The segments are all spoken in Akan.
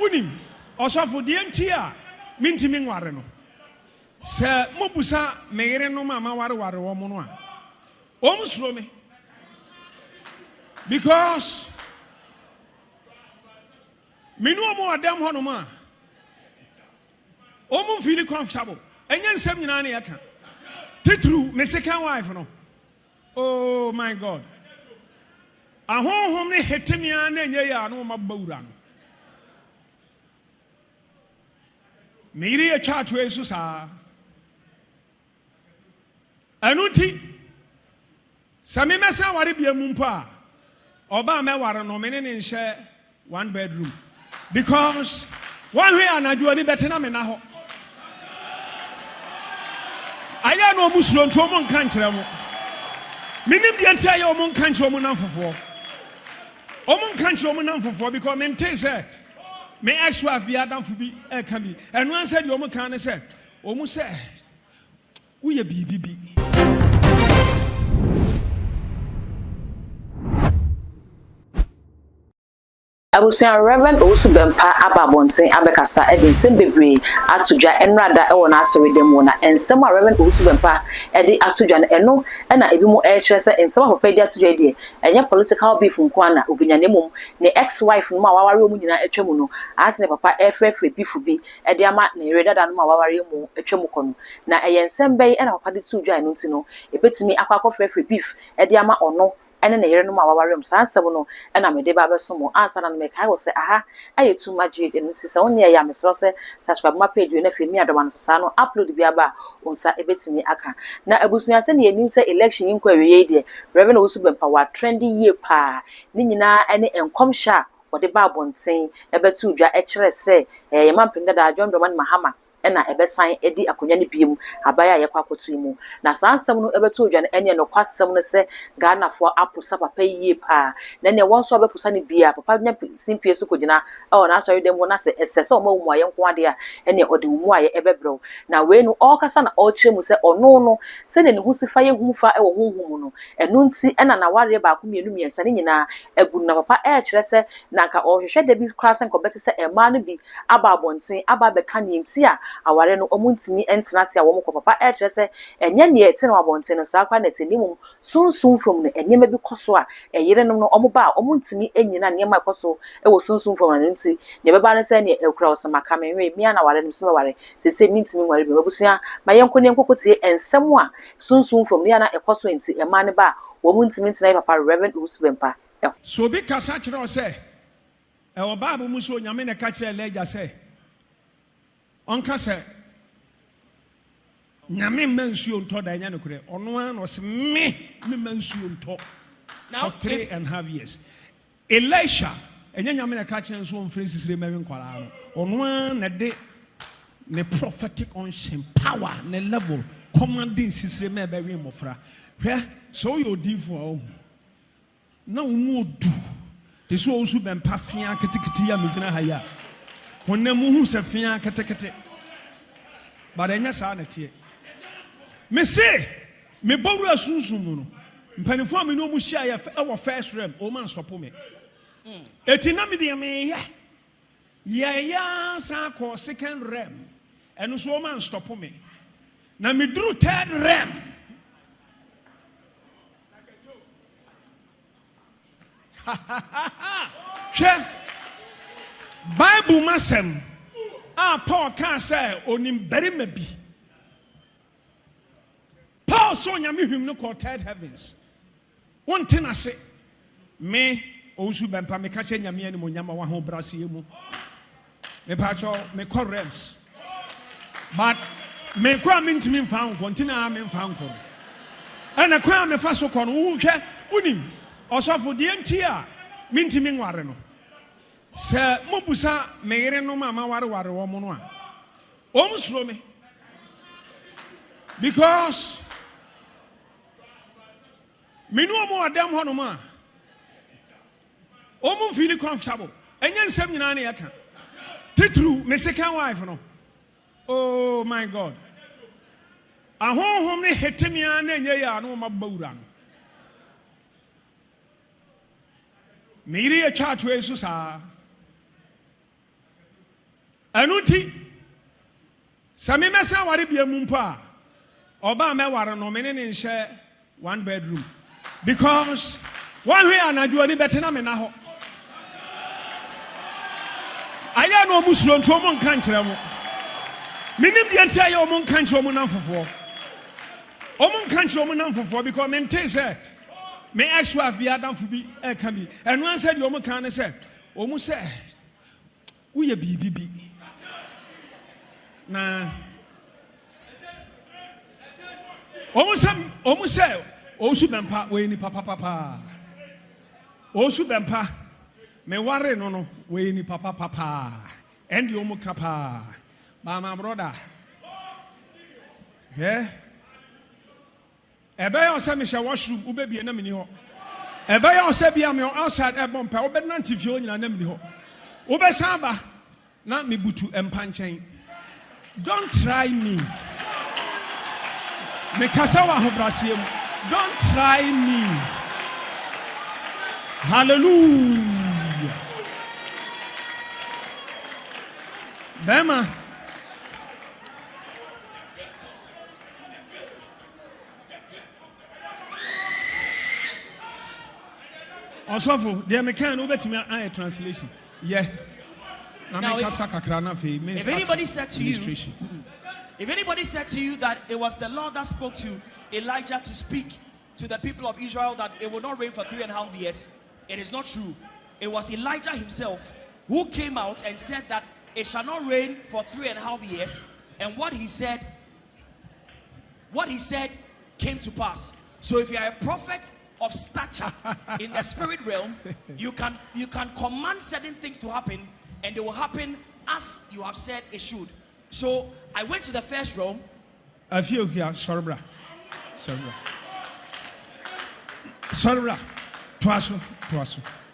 unim osofo de ntia mintimi nware no se mobusa megere no mama ware wo mo no a omsuro me because me no mo adam ho no ma omu feel comfortable enye nsem nyina na yaka titru me second wife no oh my god ahonhom ne hetemia na enye ya no mabawura no Miri a chat to Jesus. Anuti Sami Messa Waribia Mumpa Oba Mewara no meaning share one bedroom. Because one way and I do any better than Menaho. I am no Muslim to one country. Minim the entire Omon country woman for 4. Omon country woman for 4 because maintain say. Me actually have Adam for be can be. And one said you can say, almost say, we a BBB. Abusia Reverend Owusu Bempah ababonten abekasa edinsen bebre atuja enrada e wona asori dem wona ensem a Reverend Owusu Bempah edi atuja no eno na ebimu e kire se ensem papa edi atuja edi enye political beef nkwana obinyane mum ne ex wife no ma waware mu nyina etwemu no asene papa efrefre beef bi edi ama ne redada no ma waware mu etwemu kono na eyensem bey na papa de tuja no ntino ebetimi akwakọ frefre beef edi ama ono ene ne yere no ma waware mu sansem no na me de ba besomo ansa na me kai wo se aha aye too much age nti se won ya me so se subscribe my page na fe mi adoma no sa no upload bi aba onsa ebetimi aka na abusunya se ne yanim se election inquiry ye de Reverend Owusu Bempah wa trending year pa ni nyina ene enkom sha wode ba bonten ebetu dwa e kire se ye mampenda da John Doman Mahama ena ebesan edi akonya ne biem abaya ye kwakoto imu na sansem no ebeto odwa enye no kwasem no se Ghana fo aposa papa yie pa na ne wonso obeposa ne bia papa nya simpie so kogina e na asori dem na se esese o ma mu aye nko ade a ene ode mu aye ebebrew na we no okasa na ochire mu se ono no se ne hu sifa ye hu fa e wo honhum no enu nti ena na ware ba ko mienu miensa ne nyina egu na papa e kire se na ka ohwehwe de bi krasen ko beti se ema no bi aba abonten aba beka ne nti a aware no omuntimi entenase a wo mko papa e kire se enye ne eti na abonten no sa kwa na tenimum sunsun from no enyema bi koso a eyire no omoba omuntimi enyina ne ma koso e wo sunsun from no nti ne beba ne se ne ekura osama menwe mi ana ware no se ware se mintimi ware be babusua mayenko ne nkokotie ensem a sunsun from ne ana ekoso nti ema ne ba wo muntimi ntina papa Reverend Owusu Bempah so bi kasa kire o se e wo baabu mu so nyame ne ka kire leja se onka se nyame mansuo nto da nya ne kure ono an o se me mansuo nto for 3.5 years Elisha enya nyame ne ka kire nso on Francis Remewe nkwala no ono an na de ne prophetic unction power ne level commanding sisire me be wi mofra hwe so yo difo o na umu odu te so Owusu Bempah fia ketekete ya megyina ha ya honam hu se fia ketekete badanya sa na tie me se me boru asunsun mu no mpanifo a me no mu hia ya e wo first realm o man stop me etina me de me ya sa ko second realm eno so o man stop me na me duru third realm Bible masem Paul can say onim berima bi Paul so nyame hwim no called third heavens one thing I say me Owusu Bempah me ka che nyame ani mo nyama wa ho brase mu me pa cho me call realms but me kwa mintimi mfa nko ntina me mfa nko ana kwa me fa so ko no wo hwe unim osofo de ntia mintimi nware no se mobusa megere no mama ware wo mo no a omsuro me because me no mo adam ho no ma omu feel comfortable enye nsem nyina na yaka titru me second wife no oh my god ahonhom ne hetemia na enye ya no mabawura no Miri a chat to Jesus. Anuti. Sami mesa wari bia mumpa. Oba me ware no me ne share 1 bedroom. Because one way anadwo ni bete na me na ho. Aya no musuro nto mo nka nkyere mo. Minim de ntia ya mo nka nkyere mo namfofo. Omo nka nkyere mo namfofo because me nte say me ex-wife bi adamfo bi e ka bi. Eno an say de omo kan ne say omo say uye bibibi. Na omo say Owusu Bempah we ni papa. Owusu Bempah me ware no we ni papa. And the omo kapa. My brother. Yeah. Ebe ya say me shall washroom ube bi na me ni ho. Ebe ya say bi am outside e Bempah ube nanti fie onyina na me ni ho. Ube samba na me butu empa nchen. Don't try me. Me kasa wa ho brasiem. Don't try me. Hallelujah. Bema. Also, there me can over to me a translation. Yeah. Now, if anybody said to you that it was the Lord that spoke to Elijah to speak to the people of Israel that it will not rain for 3.5 years, it is not true. It was Elijah himself who came out and said that it shall not rain for 3.5 years, and what he said came to pass. So if you are a prophet of stature in the spirit realm, you can command certain things to happen, and they will happen as you have said it should. So I went to the first realm. I feel here, sorry, bro. Twasu.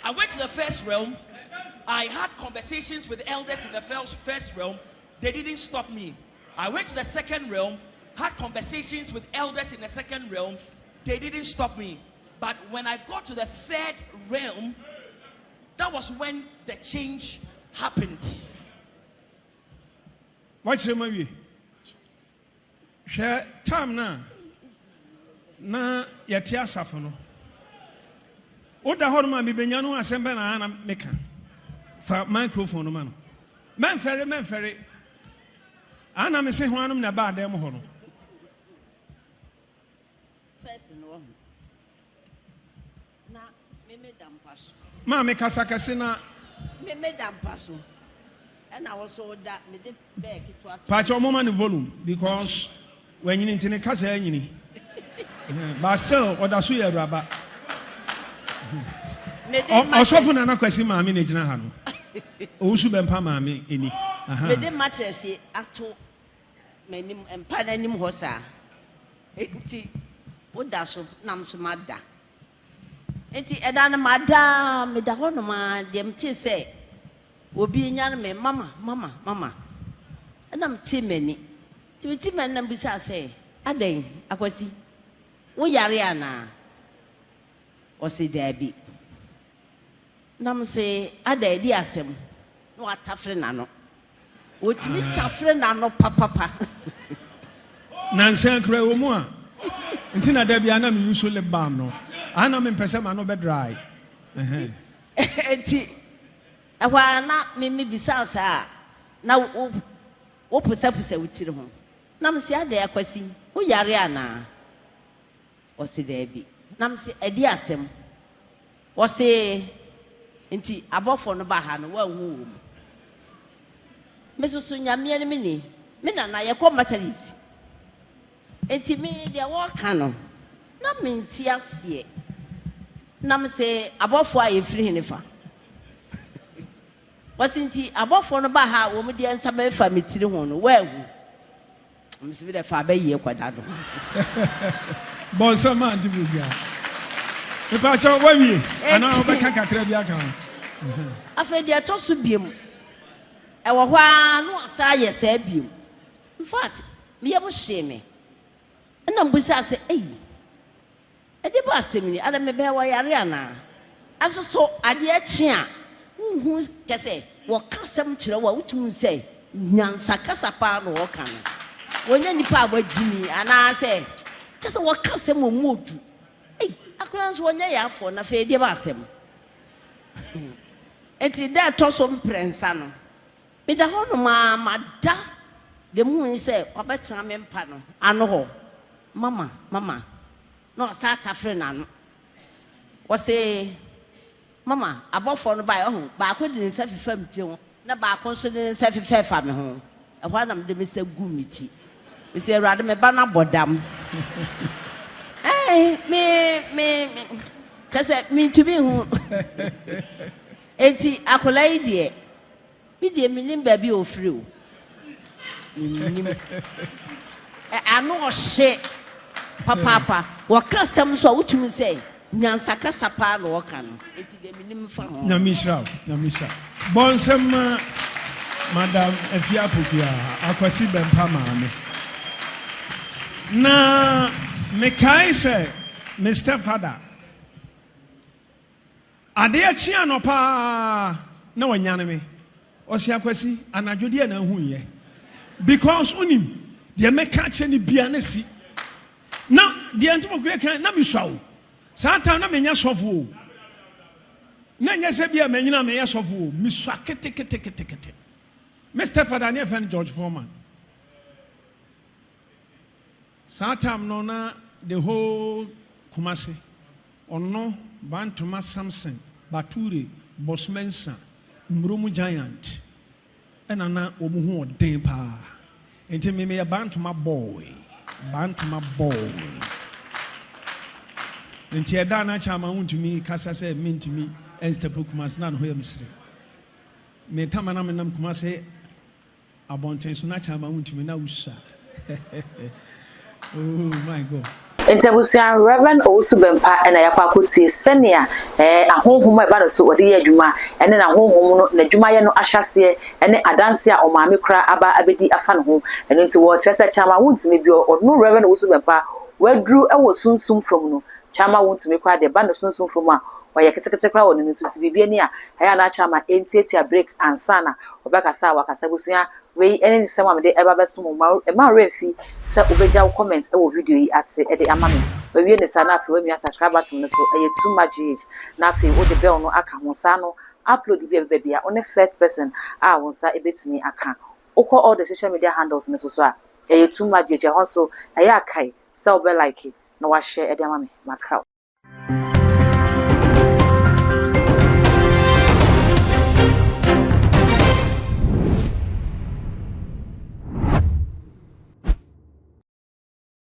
I went to the first realm. I had conversations with elders in the first realm. They didn't stop me. I went to the second realm, had conversations with elders in the second realm. They didn't stop me. But when I got to the third realm, that was when the change happened. What's the movie? Share time na yatia safono. Oda horma mi benyano asembe na ana meka. Fa microphone man. Men ferry. Ana me se ho anum na ba dem ho no. First no. Na me dampaso. Ma me kasakase na me dampaso. And I also that me de back to a patch your moment volume because when you need to kasa enyini. But still oda so ya raba. Osofu na na kwasi maami na gina ha no. Owusu Bempah maami eni. Me de mattress ato menim empa na nim ho sa. Enti oda so nam so mada. Enti eda na mada me da ho no ma dem ti se obi nya me mama. Ena mti mani. Ti mani na bisa se adan akwasi. Wo yare ana. Osi dabi. Nam se ada di asem. No atafre na no. Wotimi tafre na no papa. Nansan kra wo mu a. Nti na dabi ana me use lip balm no. Ana me pese ma no be dry. Enti ehwa na me bisa sa na wo pusa wutiri ho. Nam se ada akwasi. Wo yare ana. Osi dabi. Nam se edi asem. Osi nti abofo no ba ha no wa wu. Me susu nyame ne me na ye ko materials. Enti me de wo ka no. Na me nti ase. Nam se abofo a ye firi ne fa. Osi nti abofo no ba ha wo me de nsa ba fa metiri ho no wa wu. Me se bi de fa ba ye kwada do. Bonsa man ti bugia. E pa cha wa wie. Ana obeka kakra bi aka ho. Afa de to so biem. E wo ho a no asa ye sa biem. In fact, me ye bo sheme. Na mbusa se e de ba semini ada me be wa yare ana. Aso so ade a chi a hu kese wo kasam kire wa wutum se nyansa kasa pa no woka no wonya nipa abagini ana say just woka sem omodu akura nso wonya ya afọ na fe die ba asem enti da toso mprensa no me da ho no ma da de mu say obetra me mpa no ano ho mama no start afre na no wo say mama abofo no ba ho ba ko di nsa fifam ti ho na ba ko so di nsa fifa me ho e ho na me de me say gu mi ti me say rade me ba na bodam me kase me to be hu enti akola idie me die me nim ba bi ofri o nim ano ohye papa wo custom so wutumi say nyansa kasa pa no woka no enti de me nim fa ho Nyamishra bonsem madam Efia Pokia akwasi Bempah maame na me kai say Mr. Father ade achi anopa na wanyane me osi akwasi anadwode na hu ye because unim de meka che ni bia na si na de antimo kwe kan na miswawo satan na menya sofo na nya se bia menyina me yesofo miswa kete Mr. Father ne fan George Foreman satan no na the whole Kumasi ono Bantuma Samson Bature Bosmensa Mrumu Giant enana omuhu odin pa enti me Bantuma boy enti eda na chama untumi kasa se mintimi enstepo Kumasi na no ho yamsire me tamana me nam Kumasi abonten so na chama untumi na usa oh my God. Interbusian Reverend Owusu Bempah and Ayapakuti Senia, a home by Badasu or the Juma, and then a home no Jumaya no Ashasie, and then Adansia or Mamikra Abba Abedi Afan and into what Chester Chama won't maybe or no Reverend Owusu Bempah, where drew I was soon from no Chama won't make cry the band of soon from one, or Yakata crowd and into be near Hayana Chama, Entia break and Sana, or Bakasa Wakasabusia. We any someone they ever sumo ma refi se obeja comment e wo video yi ase e de ama me we wie ne sana afi we mi subscribe button no so e too much na afi wo de bell no aka ho sa no upload bi bia on the first person won sa e betimi aka ukọ all the social media handles no so a e too much je ho so e ya kai se obe like na wa share e de ama me ma crowd